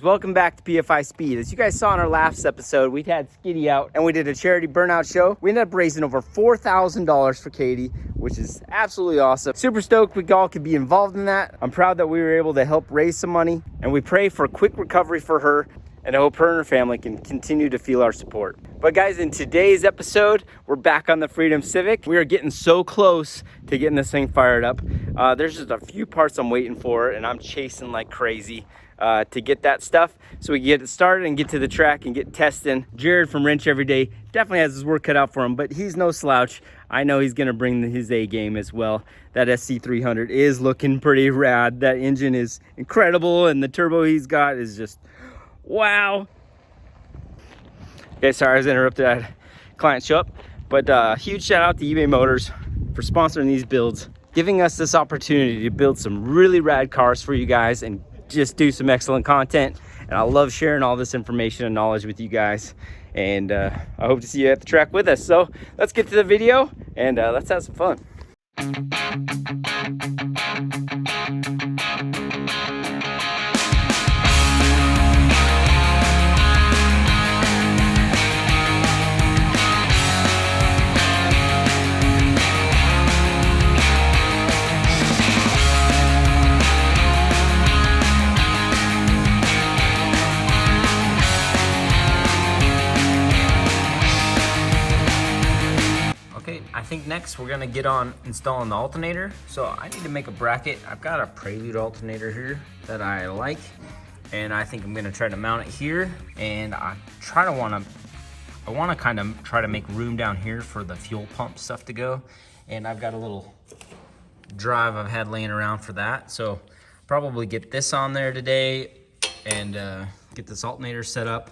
Welcome back to Pfispeed. As you guys saw in our last episode, we had Skitty out and we did a charity burnout show. We ended up raising over $4,000 for Katie, which is absolutely awesome. Super stoked we all could be involved in that. I'm proud that we were able to help raise some money, and we pray for a quick recovery for her, and I hope her and her family can continue to feel our support. But guys, in today's episode, we're back on the Freedom Civic. We are getting so close to getting this thing fired up. There's just a few parts I'm waiting for, and I'm chasing like crazy to get that stuff so we can get it started and get to the track and get testing. Jared from Wrench Every Day definitely has his work cut out for him, but he's no slouch. I know he's gonna bring his A game as well. That SC300 is looking pretty rad. That engine is incredible, and the turbo he's got is just wow. Okay, sorry I was interrupted. I had a client show up, but huge shout out to eBay Motors for sponsoring these builds, giving us this opportunity to build some really rad cars for you guys and just do some excellent content. And I love sharing all this information and knowledge with you guys, and I hope to see you at the track with us. So let's get to the video and let's have some fun. I think next we're gonna get on installing the alternator. So I need to make a bracket. I've got a Prelude alternator here that I like, and I think I'm gonna try to mount it here. And I wanna kind of try to make room down here for the fuel pump stuff to go. And I've got a little drive I've had laying around for that. So probably get this on there today and get this alternator set up,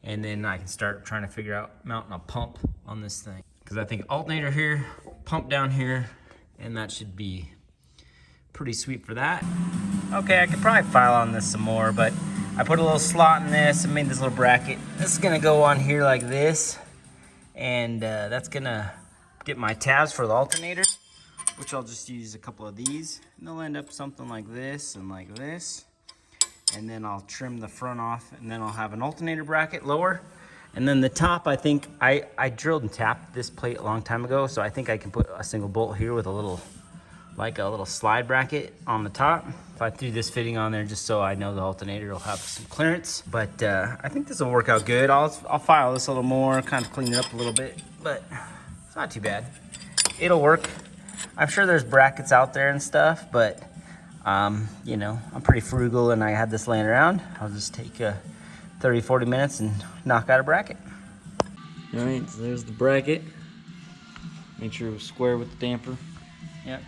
and then I can start trying to figure out mounting a pump on this thing. Because I think alternator here, pump down here, and that should be pretty sweet for that. Okay, I could probably file on this some more, but I put a little slot in this and made this little bracket. This is gonna go on here like this, and that's gonna get my tabs for the alternator, which I'll just use a couple of these, and they'll end up something like this and like this. And then I'll trim the front off, and then I'll have an alternator bracket lower. And then the top, I think, I drilled and tapped this plate a long time ago, so I think I can put a single bolt here with a little slide bracket on the top. If I threw this fitting on there just so I know the alternator will have some clearance. But I think this will work out good. I'll file this a little more, kind of clean it up a little bit, but it's not too bad. It'll work. I'm sure there's brackets out there and stuff, but you know, I'm pretty frugal and I had this laying around. I'll just take 30-40 minutes and knock out a bracket. All right, so there's the bracket. Make sure it was square with the damper. Yep,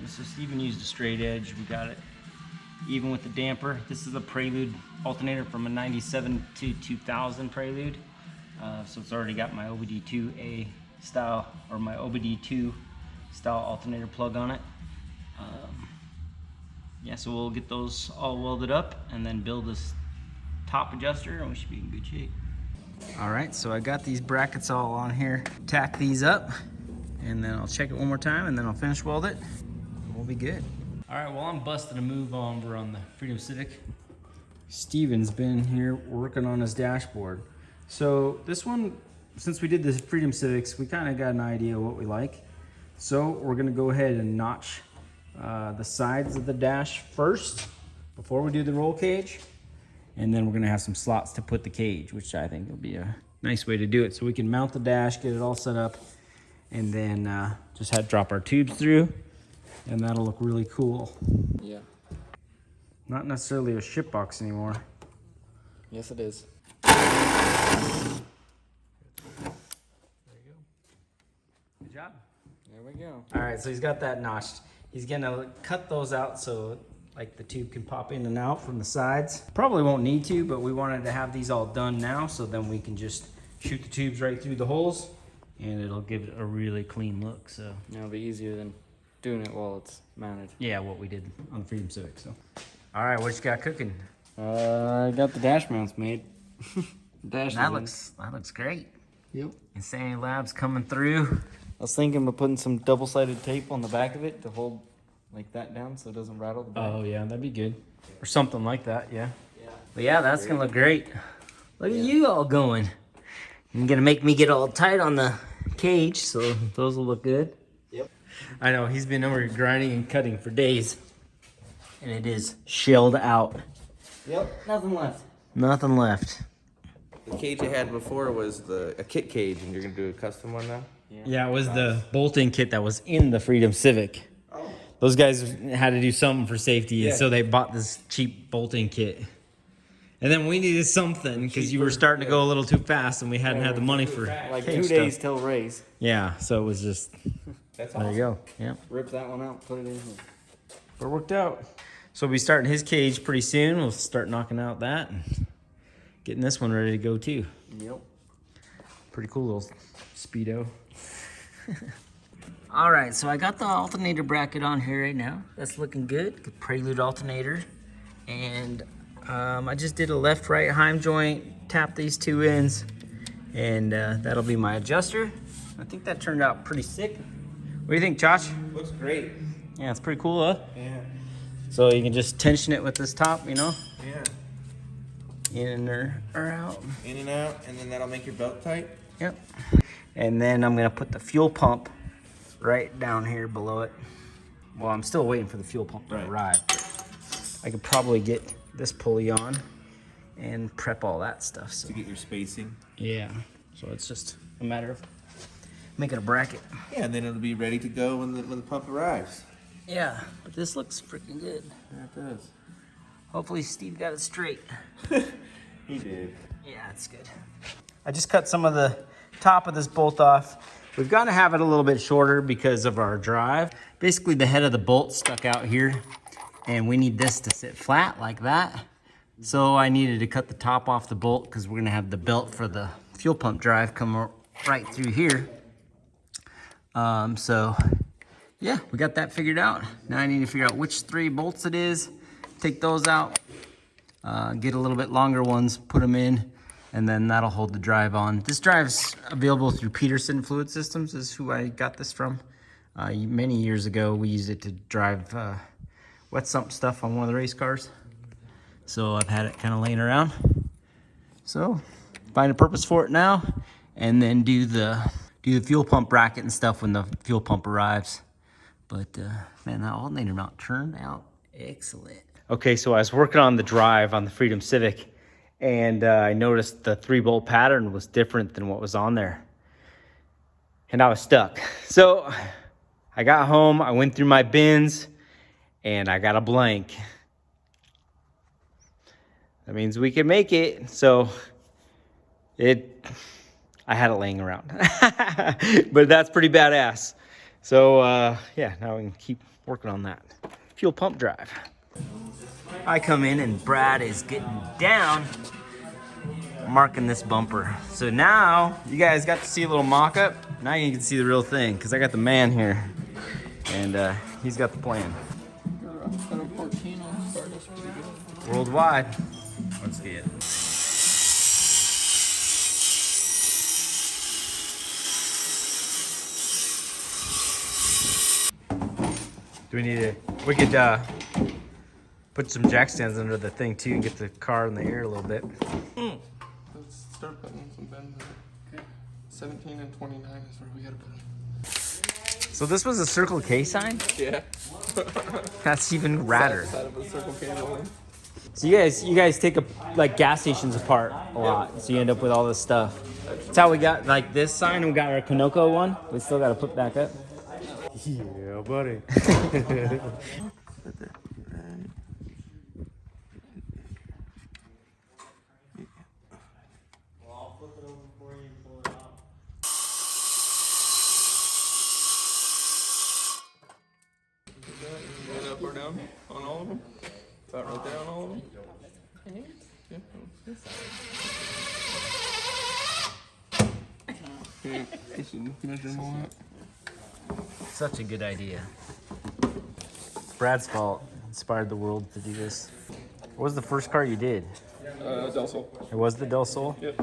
so Steven used a straight edge. We got it even with the damper. This is a Prelude alternator from a 97 to 2000 Prelude. So it's already got my OBD2A style, or my OBD2 style alternator plug on it. Yeah, so we'll get those all welded up and then build this top adjuster, and we should be in good shape. All right, so I got these brackets all on here. Tack these up, and then I'll check it one more time, and then I'll finish weld it, and we'll be good. All right, well, I'm busting a move over on the Freedom Civic. Steven's been here working on his dashboard. So this one, since we did the Freedom Civics, we kind of got an idea of what we like. So we're gonna go ahead and notch the sides of the dash first before we do the roll cage. And then we're gonna have some slots to put the cage, which I think will be a nice way to do it. So we can mount the dash, get it all set up, and then just drop our tubes through, and that'll look really cool. Yeah. Not necessarily a ship box anymore. Yes, it is. There you go. Good job. There we go. All right, so he's got that notched. He's gonna cut those out so like the tube can pop in and out from the sides. Probably won't need to, but we wanted to have these all done now, so then we can just shoot the tubes right through the holes, and it'll give it a really clean look. So It'll be easier than doing it while it's mounted. yeah, what we did on the Freedom Civic. So all right, what you got cooking? I got the dash mounts made. That looks great. Yep. Insanity Labs coming through. I was thinking of putting some double-sided tape on the back of it to hold like that down so it doesn't rattle the back. Oh yeah, that'd be good. Or something like that, yeah. But yeah, that's gonna look great. Look at you all going. You're gonna make me get all tight on the cage, so those will look good. Yep. I know, he's been over here grinding and cutting for days. And it is shelled out. Yep, nothing left. Nothing left. The cage I had before was a kit cage, and you're gonna do a custom one now? Yeah, it was the bolting kit that was in the Freedom Civic. Oh. Those guys had to do something for safety, and so they bought this cheap bolting kit. And then we needed something because you were starting to go a little too fast, and we hadn't had the money for Like cage 2 stuff. days till race. Yeah, so it was just That's there you go. Yeah, Rip that one out, put it in here. but it worked out. So we'll be starting his cage pretty soon. We'll start knocking out that and getting this one ready to go too. Yep. Pretty cool little speedo. All right, so I got the alternator bracket on here right now. That's looking good. Good Prelude alternator. And I just did a left-right heim joint, tap these two ends, and that'll be my adjuster. I think that turned out pretty sick. What do you think, Josh? Looks great. Yeah, it's pretty cool, huh? Yeah. So you can just tension it with this top, you know? Yeah. In or out. In and out, and then that'll make your belt tight. Yep. And then I'm gonna put the fuel pump right down here below it. Well, I'm still waiting for the fuel pump to arrive. I could probably get this pulley on and prep all that stuff. So To get your spacing. yeah, so it's just a matter of making a bracket. Yeah, and then it'll be ready to go when the pump arrives. Yeah, but this looks freaking good. Yeah, it does. Hopefully Steve got it straight. He did. Yeah, it's good. I just cut some of the top of this bolt off. We've got to have it a little bit shorter because of our drive. Basically, the head of the bolt stuck out here, and we need this to sit flat like that. So I needed to cut the top off the bolt because we're going to have the belt for the fuel pump drive come right through here. So yeah, we got that figured out. Now I need to figure out which 3 bolts it is, take those out, get a little bit longer ones, put them in, and then that'll hold the drive on. This drive's available through Peterson Fluid Systems, is who I got this from. Many years ago, we used it to drive wet sump stuff on one of the race cars. So I've had it kind of laying around. So find a purpose for it now, and then do the fuel pump bracket and stuff when the fuel pump arrives. But man, that alternator mount turned out excellent. Okay, so I was working on the drive on the Freedom Civic, and I noticed the 3-bolt pattern was different than what was on there. And I was stuck. So I got home, I went through my bins, and I got a blank. That means we can make it. So I had it laying around. But that's pretty badass. So yeah, now we can keep working on that. Fuel pump drive. I come in and Brad is getting down, marking this bumper. So now you guys got to see a little mock-up. Now you can see the real thing, because I got the man here, and he's got the plan. Worldwide. Let's see it. Do we need to? We could put some jack stands under the thing too and get the car in the air a little bit. Let's start putting some bends in. Okay. 17 and 29 is where we gotta put them. So this was a Circle K sign? Yeah. That's even radder. Side of a Circle K building. So you guys take like gas stations apart a lot, so you end up with all this stuff. That's how we got like this sign, and we got our Konoko one. We still got to put back up. Yeah, buddy. Going up or down on all of them? About right there on all of them? Yeah. Okay, you should measure them all out. Such a good idea. Brad's fault inspired the world to do this. What was the first car you did? Del Sol. It was the Del Sol? Yep.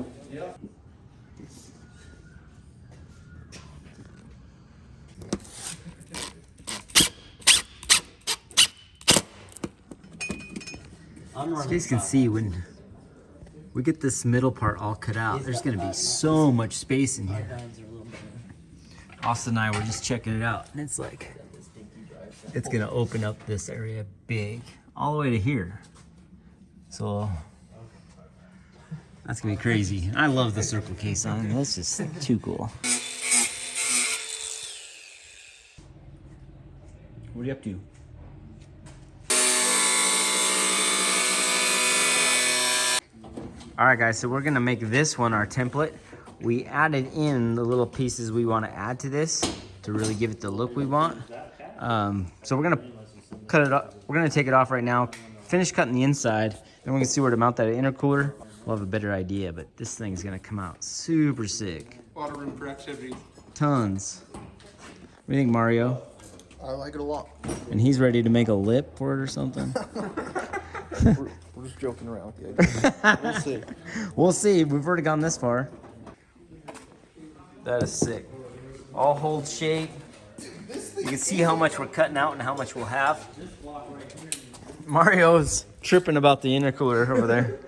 So you guys can see when we get this middle part all cut out, there's gonna be so much space in here. Austin and I were just checking it out, and it's like, it's gonna open up this area big, all the way to here. So, that's gonna be crazy. I love the circle case on it. That's just too cool. What are you up to? All right, guys, so we're gonna make this one our template. We added in the little pieces we wanna add to this to really give it the look we want. So we're gonna cut it up. We're gonna take it off right now, finish cutting the inside, then we can see where to mount that intercooler. We'll have a better idea, but this thing's gonna come out super sick. A lot of room for activity. Tons. What do you think, Mario? I like it a lot. And he's ready to make a lip for it or something? We're just joking around with the idea. We'll see. We'll see. We've already gone this far. That is sick. All hold shape. You can see how much we're cutting out and how much we'll have. Mario's tripping about the intercooler over there.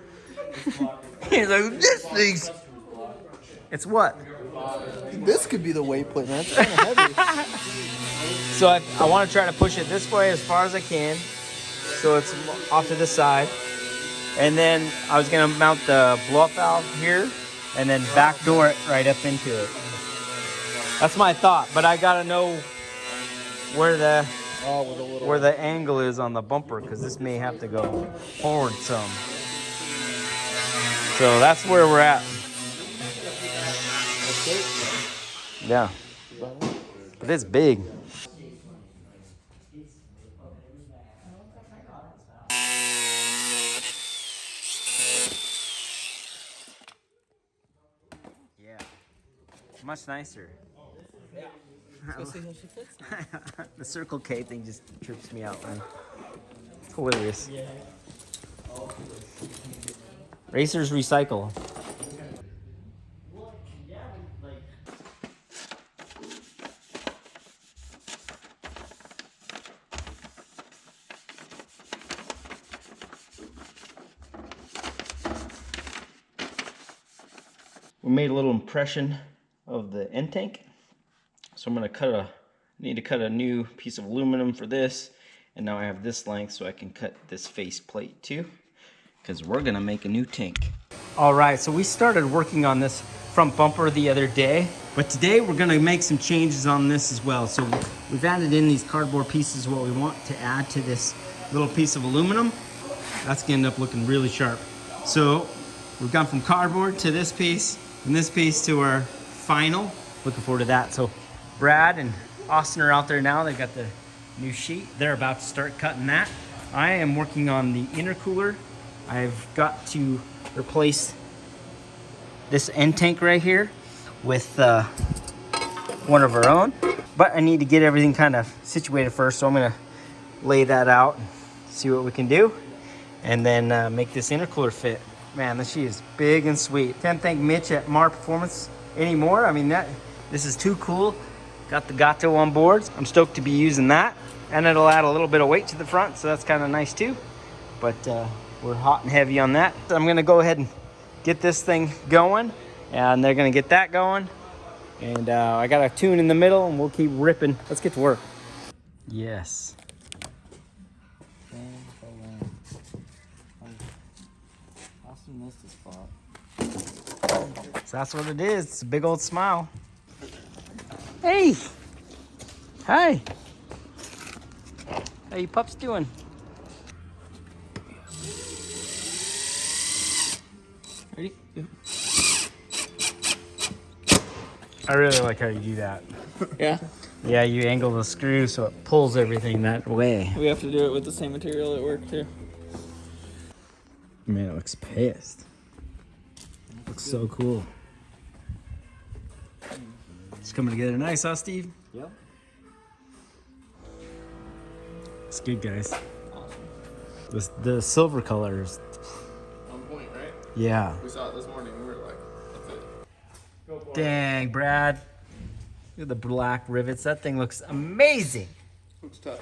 He's like, this thing's... It's what? This could be the weight plate, man. It's kind of heavy. So I want to try to push it this way as far as I can. So it's off to the side. And then I was going to mount the blow-up valve here and then backdoor it right up into it. That's my thought, but I got to know where the angle is on the bumper, because this may have to go forward some. So that's where we're at. Yeah. But it's big. Yeah. Much nicer. Yeah. The Circle K thing just trips me out, man. It's hilarious. Racers recycle. We made a little impression of the end tank. So I'm gonna need to cut a new piece of aluminum for this. And now I have this length so I can cut this face plate too, because we're gonna make a new tank. All right, so we started working on this front bumper the other day, but today we're gonna make some changes on this as well. So we've added in these cardboard pieces, what we want to add to this little piece of aluminum. That's gonna end up looking really sharp. So we've gone from cardboard to this piece, and this piece to our final. Looking forward to that. So Brad and Austin are out there now. They've got the new sheet. They're about to start cutting that. I am working on the intercooler. I've got to replace this end tank right here with one of our own. But I need to get everything kind of situated first. So I'm gonna lay that out and see what we can do. And then make this intercooler fit. Man, this sheet is big and sweet. Can't thank Mitch at Mar Performance anymore. I mean, this is too cool. Got the Gato on board. I'm stoked to be using that. And it'll add a little bit of weight to the front, so that's kind of nice too. But we're hot and heavy on that. So I'm gonna go ahead and get this thing going, and they're gonna get that going. And I got a tune in the middle, and we'll keep ripping. Let's get to work. Yes. Austin missed his spot. So that's what it is. It's a big old smile. Hey. Hi. How you pups doing? Ready? Yeah. I really like how you do that. Yeah? Yeah, you angle the screw so it pulls everything that way. We have to do it with the same material at work too. Man, it looks pissed. Looks so cool. It's coming together nice, huh, Steve? Yep. It's good, guys. The silver colors. On point, right? Yeah. We saw it this morning. We were like, that's it. Go for it. Dang, Brad. Look at the black rivets. That thing looks amazing. Looks tough.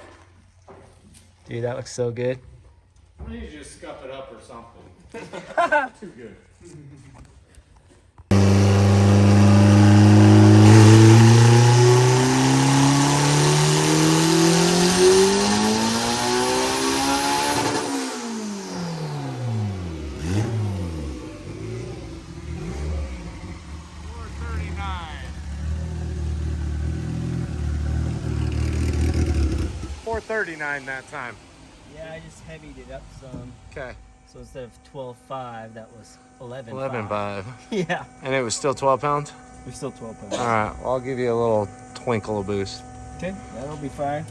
Dude, that looks so good. I need you to scuff it up or something. Too good. $439 that time. Yeah, I just heavied it up some. Okay. So instead of 12.5, that was 11.5. 11.5. Yeah. And it was still 12 pounds? We're still 12 pounds. All right, well, I'll give you a little twinkle of boost. Okay, that'll be fine.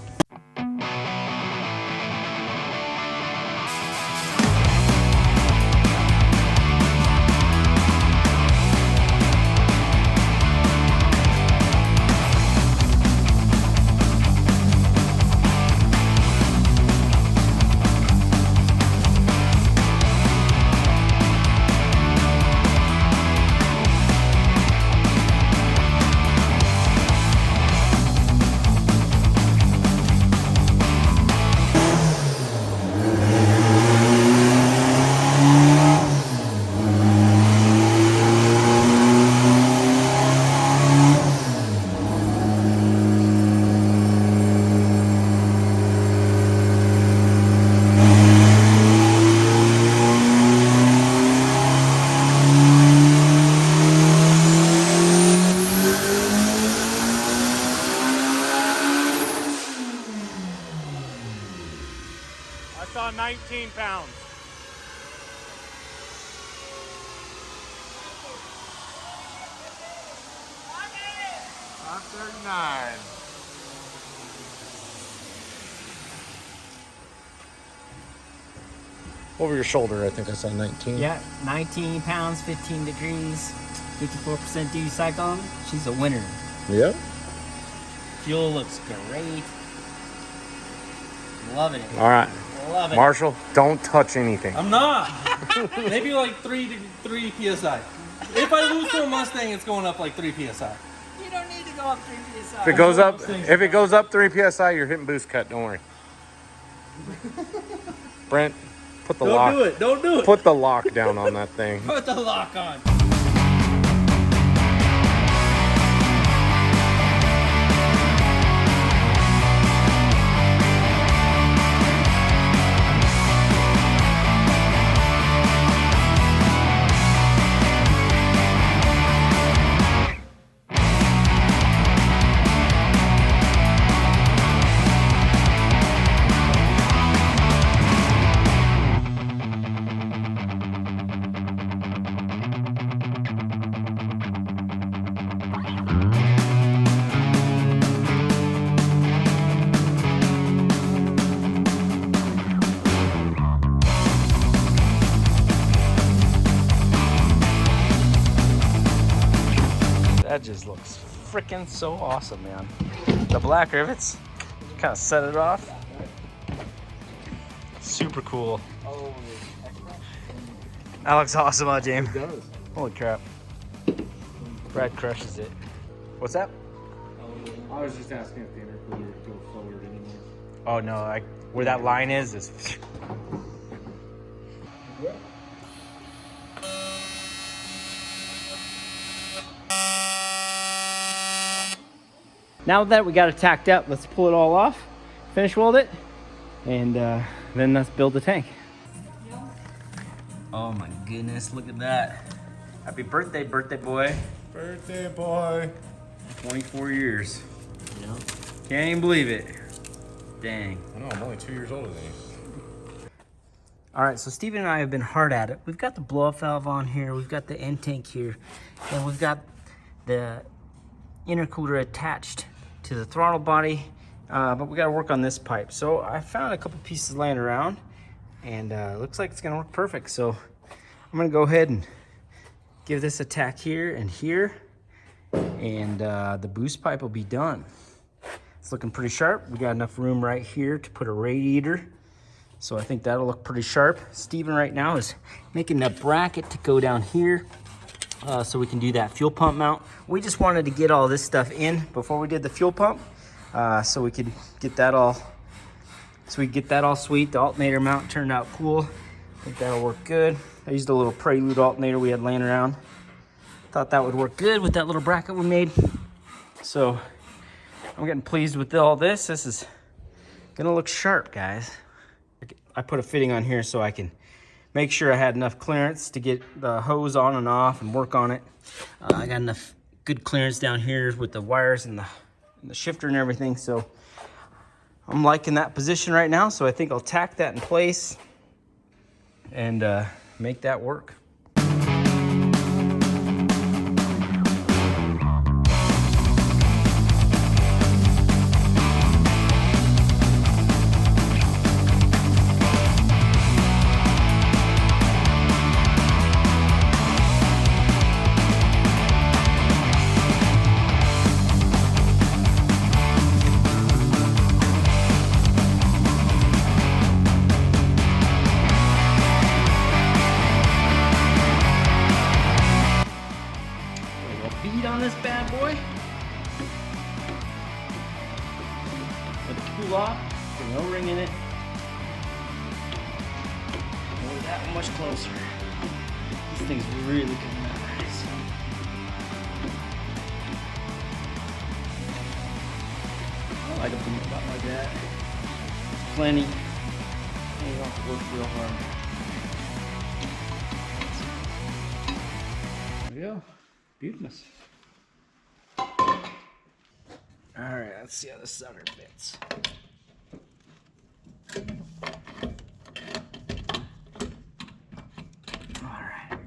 I saw 19 pounds. $539. Over your shoulder, I think I saw 19. Yeah, 19 pounds, 15 degrees, 54% duty cycle. She's a winner. Yep. Fuel looks great. Loving it. All right. Love it. Marshall, don't touch anything. I'm not. Maybe like 3 psi. If I lose to a Mustang, it's going up like 3 psi. You don't need to go up 3 psi. If it goes up 3 psi, you're hitting boost cut. Don't worry. Brent, put the lock. Don't do it. Don't do it. Put the lock down on that thing. Put the lock on. That just looks freaking so awesome, man. The black rivets kind of set it off. Super cool. That looks awesome, huh, James? It does. Holy crap. Brad crushes it. What's that? I was just asking if the intercooler would go forward anymore. Oh no, where that line is. Now that we got it tacked up, let's pull it all off, finish weld it, and then let's build the tank. Oh my goodness, look at that. Happy birthday, birthday boy. Birthday boy. 24 years. Yeah. Can't even believe it. Dang. I know, I'm only 2 years older than you. All right, so Steven and I have been hard at it. We've got the blow-off valve on here, we've got the end tank here, and we've got the intercooler attached to the throttle body, but we got to work on this pipe. So I found a couple pieces laying around, and looks like it's gonna work perfect. So I'm gonna go ahead and give this a tack here and here, and the boost pipe will be done. It's looking pretty sharp. We got enough room right here to put a radiator, so I think that'll look pretty sharp. Steven right now is making a bracket to go down here, so we can do that fuel pump mount. We just wanted to get all this stuff in before we did the fuel pump, so we could get that all, sweet. The alternator mount turned out cool. I think that'll work good. I used a little Prelude alternator we had laying around. Thought that would work good with that little bracket we made. So I'm getting pleased with all this. This is gonna look sharp, guys. I put a fitting on here so I can make sure I had enough clearance to get the hose on and off and work on it. I got enough good clearance down here with the wires and the shifter and everything. So I'm liking that position right now. So I think I'll tack that in place and make that work. Bead on this bad boy. Let it cool off. There's no ring in it. We're that much closer. This thing's really coming out nice. I like them about like that. Plenty. You don't have to work real hard. There we go. Beautiful. All right, let's see how this sucker fits. All right.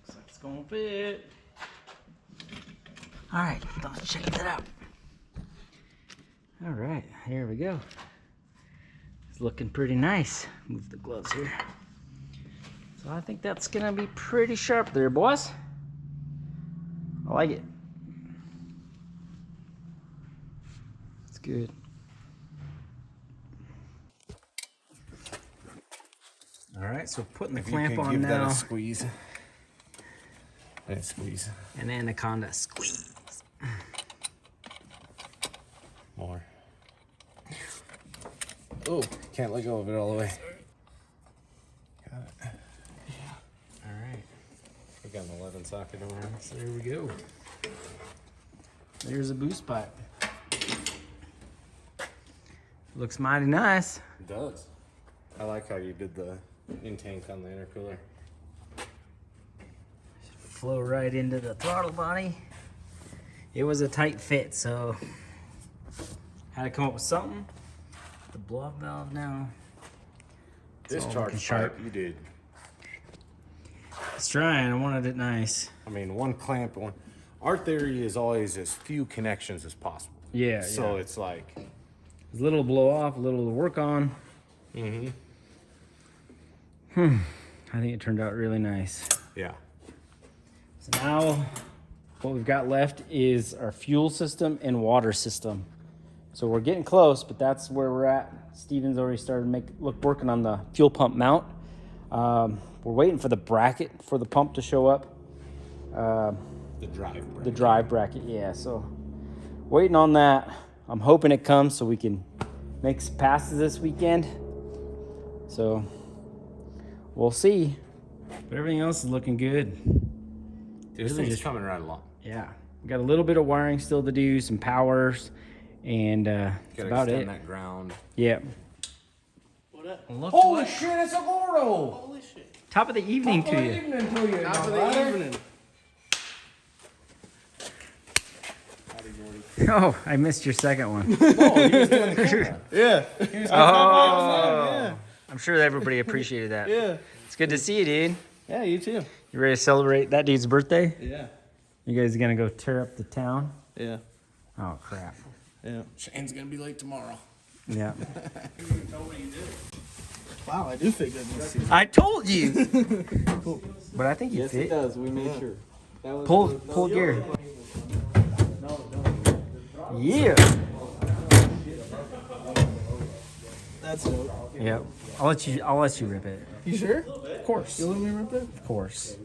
Looks like it's gonna fit. All right, let's check that out. All right, here we go. It's looking pretty nice. Move the gloves here. So I think that's gonna be pretty sharp there, boys. I like it. It's good. All right, so putting the clamp on now. That a squeeze. And squeeze. An anaconda squeeze. More. Oh, can't let go of it all the way. Got it. All right. We got an 11 socket on there. So there we go. There's a boost pipe. Looks mighty nice. It does. I like how you did the in-tank on the intercooler. Flow right into the throttle body. It was a tight fit, so had to come up with something. The blow-up valve now. Discharge pipe, you did. It's trying. I wanted it nice. I mean, one clamp, one. Our theory is always as few connections as possible. Yeah. So it's like. There's a little blow off, a little to work on. I think it turned out really nice. Yeah. So now what we've got left is our fuel system and water system. So we're getting close, but that's where we're at. Steven's already started working on the fuel pump mount. We're waiting for the bracket for the pump to show up. The drive bracket. The drive bracket, yeah. So waiting on that. I'm hoping it comes so we can make some passes this weekend. So we'll see. But everything else is looking good. This Really thing's just coming right along. Yeah. We got a little bit of wiring still to do, some powers, and that's about it. That ground. Yeah. Holy shit, it's a Gordo! Holy shit. Top of the evening to you. Evening to you, Top of the evening. Oh, I missed your second one. Yeah. Oh, I'm sure everybody appreciated that. Yeah. It's good to see you, dude. Yeah, you too. You ready to celebrate that dude's birthday? Yeah. You guys gonna go tear up the town? Yeah. Oh, crap. Yeah. Shane's gonna be late tomorrow. Yeah. Wow, I do fit good in this season. I told you. But I think you Yes, fit. it does. We made sure. That was Pull gear. Yeah. That's dope. Yep. I'll let you rip it. You sure? Of course. You'll let me rip it? Of course.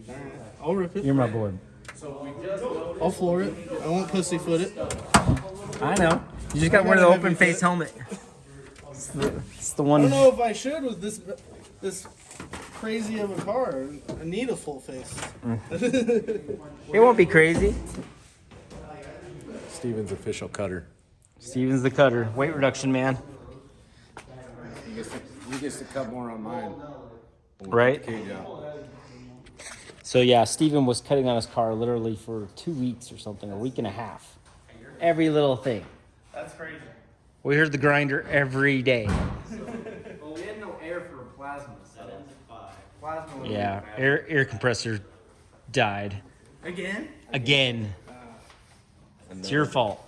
I'll rip it. You're my boy. I'll floor it. I won't pussyfoot it. I know. You just got to wear the open face helmet. It's the I one. don't know if I should with this crazy of a car. I need a full face. It won't be crazy. Steven's official cutter. Steven's the cutter. Weight reduction man. He gets to cut more on mine. Right? Cage out. So yeah, Steven was cutting on his car literally for 2 weeks or something, a week and a half. Every little thing. That's crazy. We heard the grinder every day. Well, we had no air for plasma. Plasma. Yeah, air compressor died. Again. It's your fault.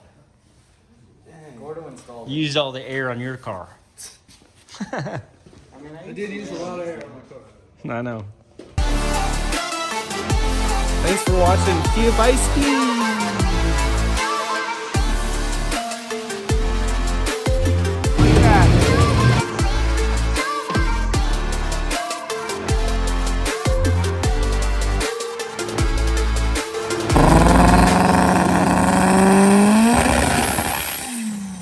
Gordo installed. You used all the air on your car. I did use a lot of air on my car. I know. Thanks for watching Pfispeed.